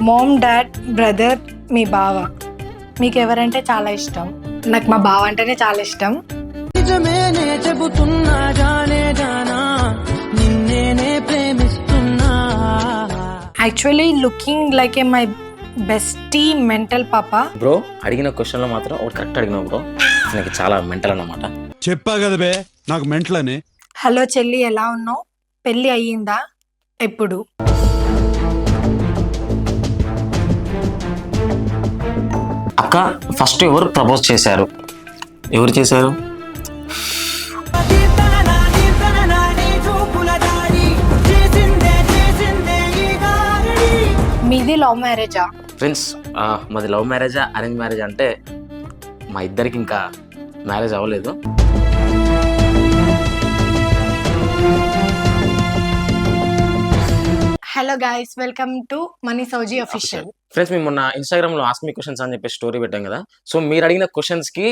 Ma'am, dad, brother, మీ బావ. మీకు ఎవరంటే చాలా ఇష్టం? నాకు మా బావ అంటేనే చాలా ఇష్టం. Actually looking like a my bestie mental పాపా. బ్రో అడిగిన క్వశ్చన్ లో మాత్రం ఒకటి కరెక్ట్ అడిగినావు బ్రో. నాకు చాలా మెంటల్ అన్నమాట. చెప్పా కదా బే నాకు మెంటల్ అని. హలో చెల్లి, ఎలా ఉన్నావు? పెళ్ళి అయ్యిందా? ఎప్పుడు? అక్క ఫస్ట్ ఎవరు ప్రపోజ్ చేశారు? ఎవరు చేశారు? మీది లవ్ మ్యారేజా? ఫ్రెండ్స్ మాది లవ్ మ్యారేజా అరేంజ్ మ్యారేజ్ అంటే మా ఇద్దరికి ఇంకా మ్యారేజ్ అవ్వలేదు. Hello guys, welcome to Mani Sowji official. Friends మేము మొన్న ఇన్స్టాగ్రామ్ లో ఆస్క్ మీ క్వశ్చన్స్ అని చెప్పి స్టోరీ పెట్టాం కదా. సో మీరు అడిగిన క్వశ్చన్స్ కి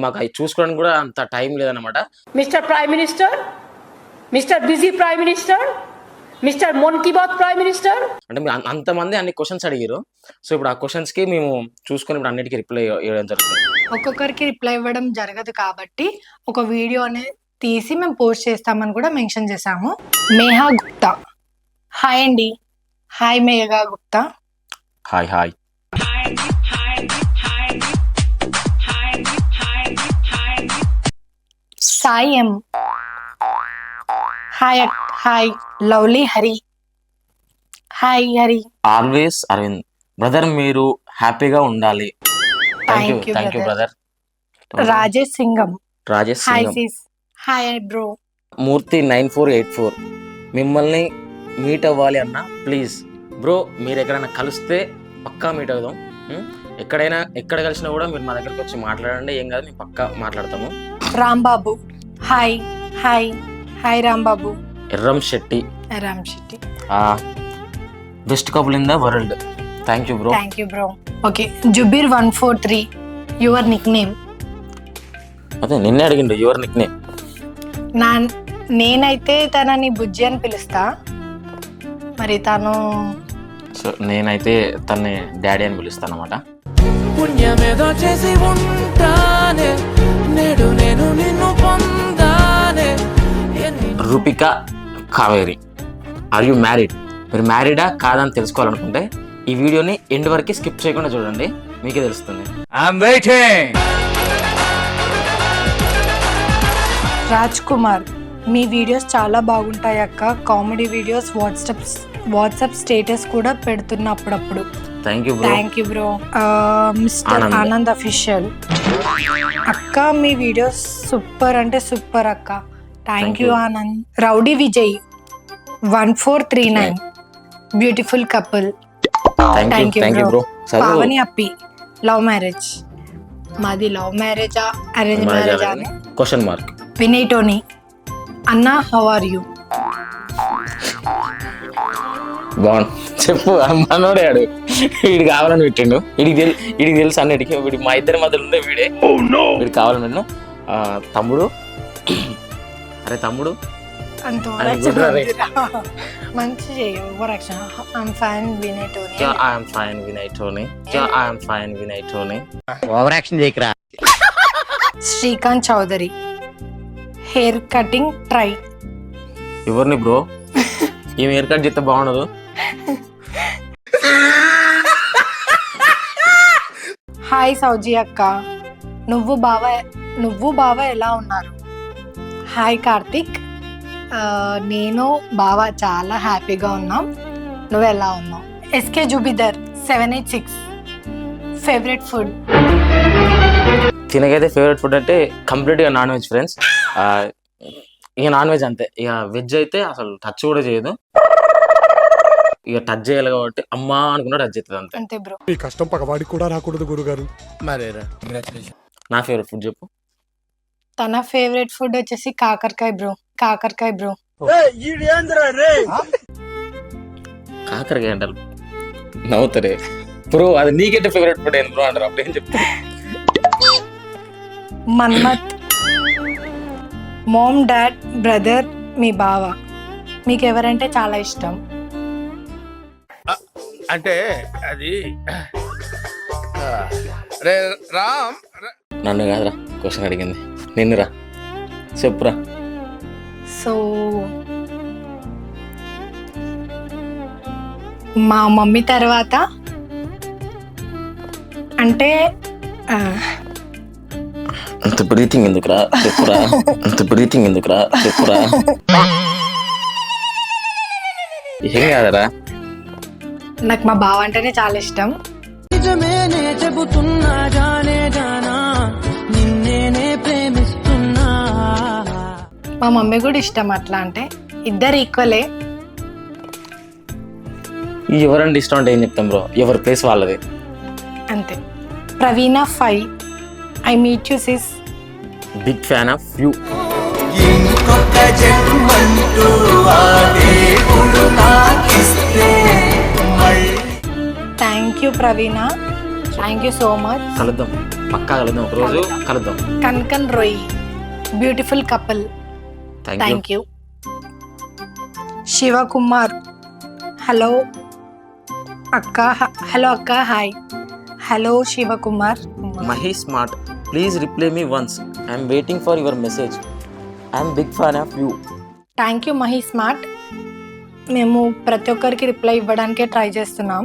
మాకు అవి చూసుకోవడానికి కూడా అంత టైం లేదన్నమాట. Mister prime minister, mister busy prime minister, mister Mann Ki Baat prime minister అంటే మీరు అంతమంది అన్ని క్వశ్చన్స్ అడిగారు. సో ఇప్పుడు ఆ క్వశ్చన్స్ కి మేము చూసుకొని ఇప్పుడు అన్నిటికీ రిప్లై ఇవ్వడం జరుగుతుంది. ఒక్కొక్కరికి రిప్లై ఇవ్వడం జరగదు కాబట్టి ఒక వీడియో అనేది తీసి మేము పోస్ట్ చేస్తామని కూడా మెన్షన్ చేసాము. మేఘా గుప్తా, హాయ్ అండి. Hi Megha Gupta. Hi hi. Sai M, hi hi. Lovely Hari, hi Hari. Always Aravind brother, మీరు హ్యాపీగా ఉండాలి. Thank you brother. Rajesh Singam, Rajesh hi Singam. Sis. Hi bro. Murthy 9484, మిమ్మల్ని మీట్ అవ్వాలి అన్న ప్లీజ్ బ్రో. మీరు ఎక్కడైనా కలిస్తే పక్కా మీట్ అవుదాం. ఎక్కడ కలిసినా కూడా మీరు మా దగ్గరకు వచ్చి మాట్లాడండి, ఏం కాదు, మేము పక్కా మాట్లాడతాము. Rambabu, hi hi. Hi Rambabu. Erram Shetty, Ram Shetty. Best couple in the world. Thank you bro. Thank you bro. Okay, Zubair 143, your nick name. అదే నిన్నే అడిగిండు యువర్ నిక్ నేమ్. నేనైతే తనని బుజ్జి అని పిలుస్తా, మరి తను సో నేనైతే తన్ని డాడీ అని పిలుస్తాను అనమాట. Roopika Kaveri, are you married? మీరు మ్యారీడా కాదని తెలుసుకోవాలనుకుంటే ఈ వీడియోని ఎండ్ వరకు స్కిప్ చేయకుండా చూడండి, మీకే తెలుస్తుంది. రాజ్ కుమార్, మీ వీడియోస్ చాలా బాగుంటాయి అక్క. కామెడీ వీడియోస్, వాట్సాప్ స్టేటస్ కూడా పెడుతున్నా అప్పుడప్పుడు. Thank you bro. Thank you bro. Mister Anand official, అక్క మీ వీడియోస్ సూపర్ అంటే సూపర్ అక్క. Thank you Anand. Rowdy Vijay 1439, beautiful couple. Thank you bro. Pavani Appi, love marriage. మాది లవ్ మ్యారేజా అరేంజ్ మ్యారేజా అని క్వశ్చన్ మార్క్. వినయ్ టోనీ, అన్నా హౌ ఆర్ యూ? బాగుంది చెప్పు. మనోడాడు వీడు కావాలని పెట్టిండు, వీడికి తెలుసు అన్నిటికీ. వీడి మా ఇద్దరి మధ్యలో ఉండే వీడే వీడు కావాలని పెట్టిను. తమ్ముడు, అరే తమ్ముడు మంచి Srikanth Chowdary, hair cutting try. ఎవరిని బ్రో? ఈ హెయిర్ కట్ చేస్తే బాగుండదు. హాయ్ సౌజీ అక్క, నువ్వు బావ ఎలా ఉన్నారు? హాయ్ కార్తిక్, నేను బావ చాలా హ్యాపీగా ఉన్నాం. నువ్వు ఎలా ఉన్నావు? SK జుబిదర్ 786, favourite food? తినకైతే favourite food అంటే కంప్లీట్గా నాన్ వెజ్ ఫ్రెండ్స్. ఇక నాన్ వెజ్ అంతే. ఇక వెజ్ అయితే అసలు టచ్ కూడా చేయదు. ఇక టచ్ చేయాలి కాబట్టి అమ్మా అనుకున్నా టచ్ చేస్తుంది అంతే. అంతే బ్రో. ఈ కష్టం పగవాడికి కూడా రాకూడదు గురుగారు. నా ఫేవరెట్ ఫుడ్ చెప్పు. తన ఫేవరెట్ ఫుడ్ వచ్చేసి కాకరకాయ బ్రో. కాకరకాయ అంటారు, నవ్వుతారే బ్రో. అది నీకంటే ఫేవరెట్ ఫుడ్ ఏంది బ్రో అంటారు, అప్పుడు ఏం చెప్తారు? మన్మత్, మామ్, డాడ్, బ్రదర్, మీ బావ. మీకు ఎవరంటే చాలా ఇష్టం? అంటే అది రే రామ్ నన్ను కాదురా క్వశ్చన్ అడిగింది నిన్నురా చెప్పురా. సో మా మమ్మీ తర్వాత అంటే అంత బ్రీతింగ్ ఎందుకురా చెప్పురా, అంత బ్రీతింగ్ ఎందుకురా చెప్పురా. ఏం కాదరా, నాకు మా బావ అంటేనే చాలా ఇష్టం. నిజమేనే చెబుతున్నా జానే జానా నిన్నేనే ప్రేమిస్తున్నా. మా మమ్మీ కూడా ఇష్టం. అట్లా అంటే ఇద్దరు ఈక్వలే. ఎవరండి ఇష్టం అంటే ఏం చెప్తాం బ్రో, ఎవరి ప్లేస్ వాళ్ళది అంతే. Praveena 5 I meet you sis. Big fan of you. ఇంకొక జన్మంటూ ఆ దేవుడు నాకిస్తే thank you Praveena, thank you so much. కలుద్దాం, పక్కా కలుద్దాం, ఒక రోజు కలుద్దాం. కన్కన్ రోయి beautiful couple. Thank you. Shivakumar hello అక్క. హలో అక్క, hi. Hello Shivakumar. Mahesh Smart please reply me once, I'm waiting for your message, I'm big fan of you. Thank you Mahesh Smart. మేము ప్రతి ఒక్కరికి రిప్లై ఇవ్వడానికే ట్రై చేస్తున్నాం.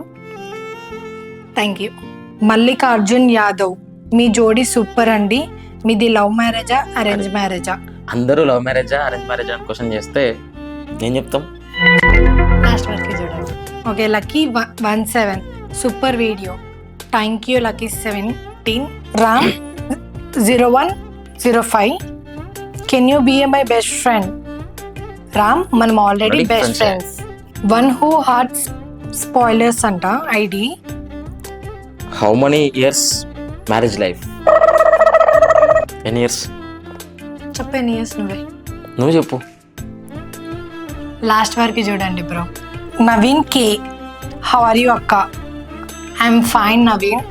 Thank you. మల్లికార్జున్ యాదవ్ మీ జోడీ సూపర్ అండి. మీది లవ్ మ్యారేజా అరేంజ్ మ్యారేజా? అందరూ లవ్ మ్యారేజా అరేంజ్ మ్యారేజా అని క్వశ్చన్ చేస్తే ఏం చెప్తాం? లాస్ట్ వరకు చూడండి. Okay, lucky 17 super video. Thank you lucky 17. Ram 0105 can you be my best friend? Ram మనం already Already best friends. Friends. One who heart spoilers అంట ID. How many years marriage life? ఎన్ని ఇయర్స్? చెప్పాను years నువ్వే. నువ్వు చెప్పు. Last వరకు చూడండి bro. Naveen K how are you అక్క? I'm fine Naveen,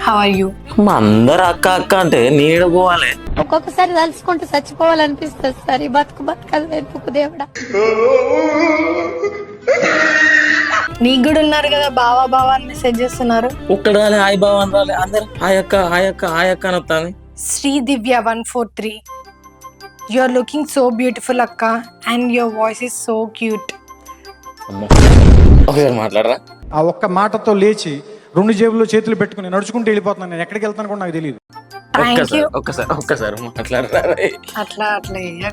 how are you? మా అందరు అక్క అక్క అంటే నేను పోవాలి. ఒక్కొక్కసారి తలుచుకుంటూ చచ్చిపోవాలనిపిస్తుంది సార్. ఈ బతుకు బతకదు వెతుకు దేవుడా. నీకు కూడా ఉన్నారు కదా బావా బావా అని మెసేజ్ చేస్తున్నారు. ఒక్కడు రాలే హాయ్ బావ అని రాలే, అందరు హాయ్ అక్క హాయ్ అక్క హాయ్ అక్క అని వస్తాను. Sri Divya 143 you are looking so beautiful అక్క and your voice is so cute. అమ్మో ఒకసారి మాట్లాడరా. ఆ ఒక్క మాటతో లేచి 2 జేబుల్లో చేతులు పెట్టుకుని నడుచుకుంటూ వెళ్ళిపోతున్నాను. నేను ఎక్కడికి వెళ్తాను కూడా నాకు తెలియదు. Thank you. ఒక్కసారి మాట్లాడరా. అట్లా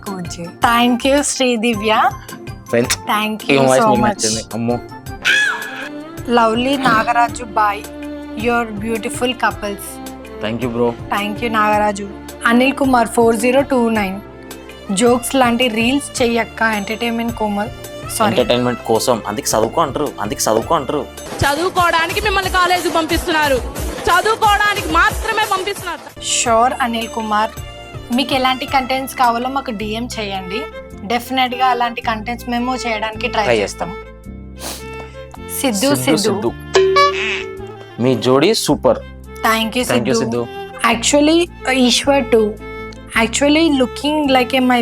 కొంచెం thank you Sri Divya, friends thank ఈ యూ వాయిస్ సో మీకు మచ్. నచ్చింది. అమ్మో lovely Nagaraju boy your beautiful couples. Thank you bro. Thank you Nagaraju. Anil Kumar 4029 jokes లాంటి రీల్స్ చెయ్యక్క ఎంటర్టైన్మెంట్ ఎంటర్టైన్మెంట్ కోసం అందుకే చదువుకో అంటారు. చదువుకోవడానికి మిమ్మల్ని కాలేజీ పంపిస్తున్నారు, చదువుకోవడానికి మాత్రమే పంపిస్తున్నారు. షోర్ అనిల్ కుమార్. మీకు ఎలాంటి కంటెంట్స్ కావాలో మాకు డిఎం చేయండి. డెఫినెట్ గా అలాంటి కంటెంట్స్ మేము చేయడానికి ట్రై చేస్తాం. సిద్ధు మీ జోడీ super. Thank you thank you Siddhu. Siddhu. Actually Eshwar to actually looking like a my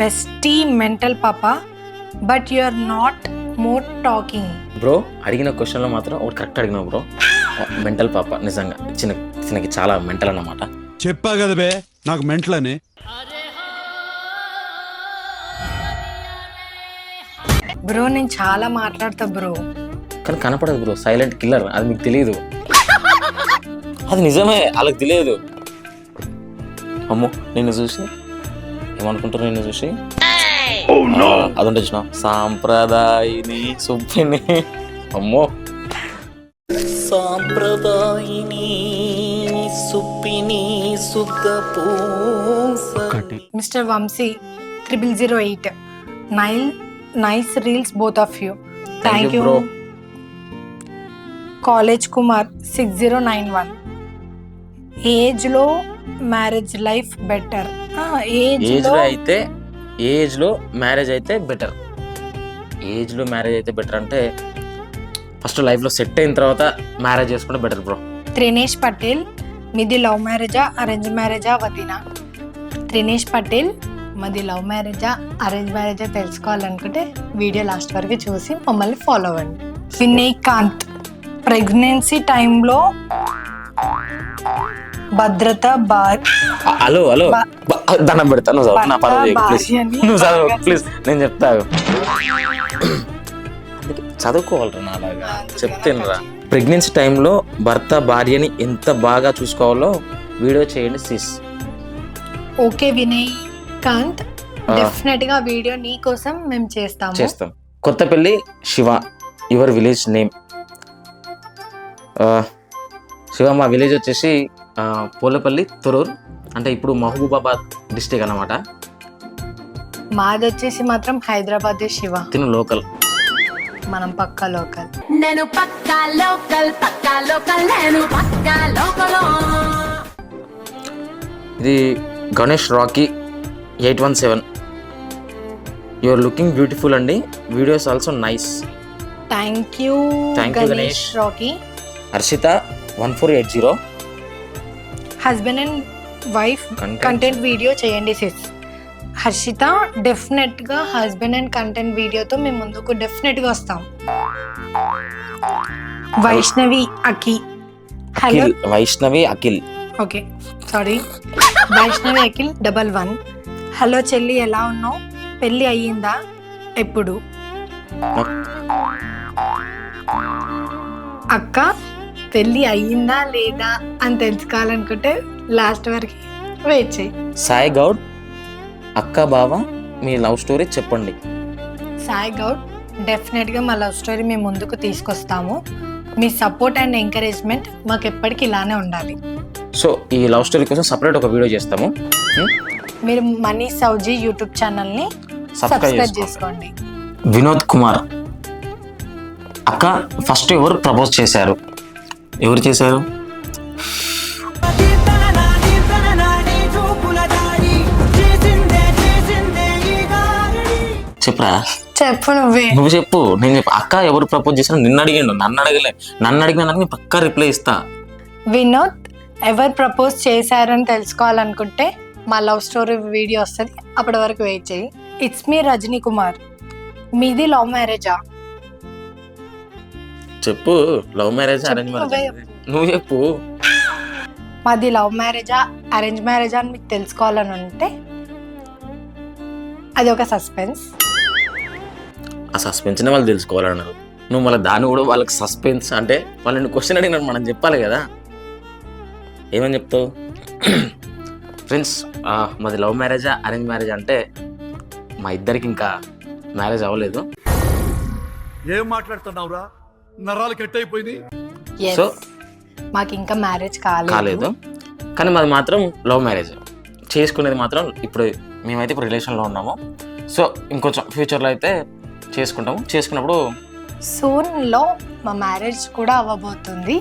bestie mental పాపా but you are not more talking. Bro అడిగిన క్వశ్చన్లో మాత్రం ఒకటి కరెక్ట్ అడిగినావు బ్రో. మెంటల్ పాప నిజంగా చిన్నకి చాలా మెంటల్ అన్నమాట. చెప్పా కదా బే నాకు మెంట్లని. బ్రో నేను చాలా మాట్లాడతా బ్రో, కానీ కనపడదు బ్రో. సైలెంట్ కిల్లర్, అది మీకు తెలియదు. అది నిజమే, వాళ్ళకి తెలియదు. అమ్మో నిన్ను చూసి ఏమనుకుంటారు? నిన్ను చూసి అదుంటే చూసిన సాంప్రదాయిని సుబ్బిని. అమ్మో సాంప్రదాయిని సుబ్బిని mister Vamshi 0008 nice reels both of you. Thank you. bro. College Kumar 6091 age లో మ్యారేజ్ లైఫ్ బెటర్. ఏజ్ లో మ్యారేజ్ అయితే బెటర్. ఏజ్లో మ్యారేజ్ అయితే బెటర్ అంటే ఫస్ట్ లైఫ్లో సెట్ అయిన తర్వాత మ్యారేజ్ చేసుకుంటే బెటర్ బ్రో. త్రినేష్ పటేల్ మీది లవ్ మ్యారేజా అరేంజ్ మ్యారేజా వదినా? త్రినేష్ పటేల్ మాది లవ్ మ్యారేజా అరేంజ్ మ్యారేజా తెలుసుకోవాలనుకుంటే వీడియో లాస్ట్ వరకు చూసి మమ్మల్ని ఫాలో అవ్వండి. వినయ్ కాంత్ ప్రెగ్నెన్సీ టైంలో భద్రత హలో హలో దండం పెడతాను నువ్వు చదువు, నా పర్వాలేదు ప్లీజ్, భార్యని నువ్వు చదువు ప్లీజ్, నేను చెప్తాను. చదువుకోవాలరా నాలాగా చెప్తేనరా. ప్రెగ్నెన్సీ టైంలో భర్త భార్యని ఎంత బాగా చూసుకోవాలో వీడియో చేయండి sis. Okay Vinay Kanth, definite గా వీడియో నీ కోసం మేము చేస్తాం. Kothapalli Siva, your village name? Siva, మా విలేజ్ వచ్చేసి పోలపల్లి తొరూర్, అంటే ఇప్పుడు మహబూబాబాద్ డిస్టిక్ అన్నమాట. మాది వచ్చేసి మాత్రం హైదరాబాద్ శివ. తిను లోకల్, మనం పక్కా లోకల్. నేను పక్కా లోకల్ నేను పక్కా లోకల్. ఇది Ganesh Rocky 817. You are looking beautiful అండి, videos also nice. Thank you Thank you, Ganesh Ganesh. Rocky. Harshitha 1480. Husband and wife content video చేయండి సిస్. హర్షిత, డెఫినెట్ గా హస్బెండ్ అండ్ కంటెంట్ వీడియోతో మేము ముందుకు డెఫినెట్ గా వస్తాం. Vaishnavi Akhi, hello. Akhil, Vaishnavi Akhil. Okay sorry, Vaishnavi Akhil 11. Hello చెల్లి, ఎలా ఉన్నావు? పెళ్ళి అయ్యిందా? ఎప్పుడు? అక్క, పెళ్ళి అయ్యిందా లేదా అని తెలుసుకోవాలనుకుంటే లాస్ట్ వరకు వెయిట్ చేయి. సాయి గౌడ్, అక్క బావ మీ లవ్ స్టోరీ చెప్పండి. సాయి గౌడ్, డెఫినెట్ గా మా లవ్ స్టోరీ మేము ముందుకు తీసుకొస్తాము. మీ సపోర్ట్ అండ్ ఎంకరేజ్మెంట్ మాకు ఎప్పటికీ ఇలానే ఉండాలి. సో ఈ లవ్ స్టోరీ కోసం సపరేట్ ఒక వీడియో చేస్తాము. మీరు మనీ సౌజీ యూట్యూబ్ ఛానల్ని సబ్స్క్రైబ్ సబ్స్క్రైబ్ చేసుకోండి. వినోద్ కుమార్, అక్క ఫస్ట్ ఎవరు ప్రపోజ్ చేశారు? ఎవరు చేశారు? చెప్పరా, చెప్పు నువ్వే. నువ్వు చెప్పు, నేను చెప్పు. అక్క ఎవరు ప్రపోజ్ చేశారు నిన్ను అడిగిండు, నన్ను అడగలే. నన్ను అడిగిన దానికి నేను పక్కా రిప్లై ఇస్తా. వినోద్, ఎవరు ప్రపోజ్ చేశారని తెలుసుకోవాలనుకుంటే మా లవ్ స్టోరీ వీడియో వస్తుంది, అప్పటి వరకు వెయిట్ చేయి. ఇట్స్ మీ రజనీ కుమార్, మీది లవ్ మ్యారేజా? చెప్పు, లవ్ మ్యారేజ్ అరేంజ్ మ్యారేజ్? నువ్వు చెప్పు. మాది లవ్ మ్యారేజా అరేంజ్ మ్యారేజా అని మీకు తెలుసుకోవాలని ఉంటే అది ఒక సస్పెన్స్. ఆ సస్పెన్స్ వాళ్ళు తెలుసుకోవాలన్నారు, నువ్వు మళ్ళీ దాన్ని కూడా వాళ్ళకి సస్పెన్స్ అంటే వాళ్ళని క్వశ్చన్ అడిగినట్టు మనం చెప్పాలి కదా. ఏమని చెప్తావు? ఫ్రెండ్స్, మాది లవ్ మ్యారేజా అరేంజ్ మ్యారేజ్ అంటే మా ఇద్దరికి ఇంకా మ్యారేజ్ అవ్వలేదు. ఏం మాట్లాడుతున్నావురా, నరాలు కట్ అయిపోయింది. Yes, సో మాకు ఇంకా మ్యారేజ్ కాలేదు, కానీ మాది మాత్రం లవ్ మ్యారేజ్. చేసుకునేది మాత్రం ఇప్పుడు మేమైతే ఇప్పుడు రిలేషన్లో ఉన్నాము. సో ఇంకొంచెం ఫ్యూచర్లో అయితే చేసుకుంటాము. చేసుకున్నప్పుడు సూన్ లో మా మ్యారేజ్ కూడా అవ్వబోతుంది.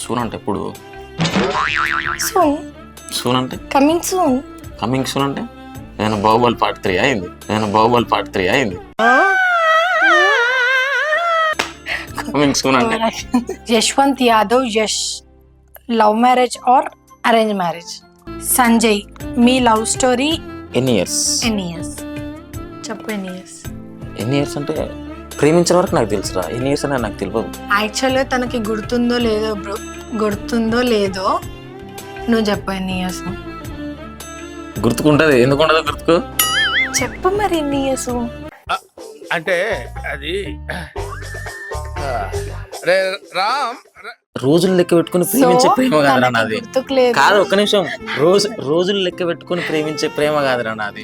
సూన్ అంటే ఎప్పుడు? సూన్, సూన్ అంటే కమింగ్ సూన్. కమింగ్ సూన్ అంటే నేను బాహుబలి పార్ట్ 3 అయింది. కమింగ్ సూన్ అంటే Yashwant Yadav, Yash, love marriage or arrange marriage? Sanjay, me love story ఎన్ని ఇయర్స్? చెప్పు. ఎన్ని ఇయర్స్ అంటే ప్రేమించిన వరకు నాకు తెలుసురా, ఎన్ని ఇయర్స్ అనేది నాకు తెలియదు. యాక్చువల్గా తనకి గుర్తుందో లేదో బ్రో, గుర్తుందో లేదో నువ్వు చెప్పు ఎన్ని ఇయర్స్. గుర్తుకుంటది, ఎందుకుంటదో గుర్తుకు. చెప్పు మరి ఎన్ని ఇయర్స్. అంటే అది రే రామ్, రోజులు లెక్క పెట్టుకుని ప్రేమించే ప్రేమ కాదురా నాది. గుర్తుకులేదు. కాదు, ఒక్క నిమిషం. రోజులు లెక్క పెట్టుకుని ప్రేమించే ప్రేమ కాదురా నాది,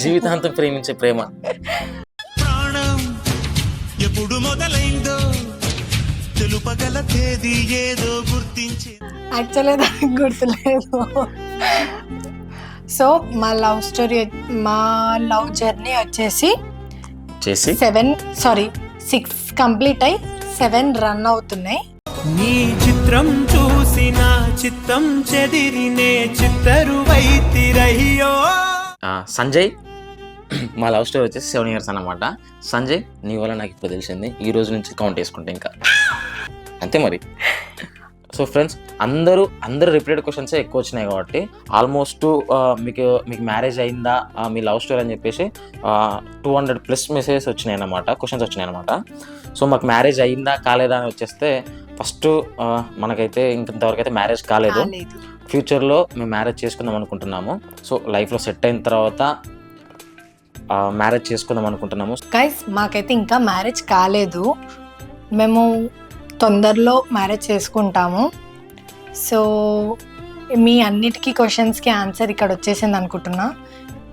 జీవితాంతం ప్రేమించే ప్రేమ. ప్రాణం ఎప్పుడు మొదలైందో తెలుపగల తేదీ ఏదో గుర్తించే. యాక్చువల్గా నాకు గుర్తులేదు. సో మా లవ్ స్టోరీ, మా లవ్ జర్నీ వచ్చేసి చేసి 6 కంప్లీట్ అయి 7 రన్ అవుతున్నాయి. నీ చిత్రం చూసి నా చిత్తం చెదిరినే చిత్తరువైతిరయ్యో. సంజయ్, మా లవ్ స్టోరీ వచ్చేసి 7 ఇయర్స్ అన్నమాట. సంజయ్, నీ వల్ల నాకు ఇప్పుడు తెలిసింది, ఈ రోజు నుంచి కౌంట్ వేసుకుంటే ఇంకా అంతే మరి. సో ఫ్రెండ్స్ అందరూ రిపీటెడ్ క్వశ్చన్సే ఎక్కువ వచ్చినాయి కాబట్టి ఆల్మోస్ట్ మీకు మ్యారేజ్ అయిందా, మీ లవ్ స్టోరీ అని చెప్పేసి 200+ మెసేజెస్ వచ్చినాయి అన్నమాట, క్వశ్చన్స్ వచ్చినాయి అనమాట. సో మాకు మ్యారేజ్ అయిందా కాలేదా అని వచ్చేస్తే ఫస్ట్ మనకైతే ఇంతవరకు అయితే మ్యారేజ్ కాలేదు. ఫ్యూచర్లో మేము మ్యారేజ్ చేసుకుందాం అనుకుంటున్నాము. సో లైఫ్లో సెట్ అయిన తర్వాత మ్యారేజ్ చేసుకుందాం అనుకుంటున్నాము. గైస్ మాకైతే ఇంకా మ్యారేజ్ కాలేదు, మేము తొందరలో మ్యారేజ్ చేసుకుంటాము. సో మీ అన్నిటికీ క్వశ్చన్స్కి ఆన్సర్ ఇక్కడ వచ్చేసింది అనుకుంటున్నా.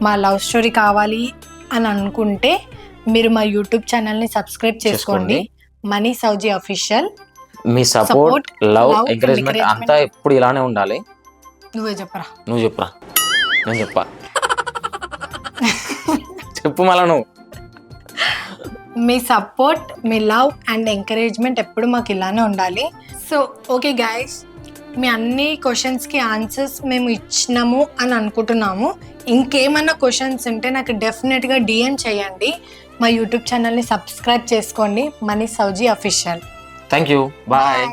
మా లవ్ స్టోరీ కావాలి అని అనుకుంటే మీరు మా యూట్యూబ్ ఛానల్ని సబ్స్క్రైబ్ చేసుకోండి, మనీ సౌజీ అఫీషియల్. మీ సపోర్ట్, లవ్, ఎంకరేజ్మెంట్ అంతా ఎప్పుడు ఇలానే ఉండాలి. నువ్వే చెప్పరా. నువ్వు చెప్పరా, నేను చెప్పా. చెప్పు మళ్ళా నువ్వు. మీ సపోర్ట్, మీ లవ్ అండ్ ఎంకరేజ్మెంట్ ఎప్పుడు మాకు ఇలానే ఉండాలి. సో ఓకే గైస్, మీ అన్ని క్వశ్చన్స్కి ఆన్సర్స్ మేము ఇచ్చినాము అని అనుకుంటున్నాము. ఇంకేమైనా క్వశ్చన్స్ ఉంటే నాకు డెఫినెట్గా DM చేయండి. మా యూట్యూబ్ ఛానల్ని సబ్స్క్రైబ్ చేసుకోండి, money Sowji official. Thank you, bye.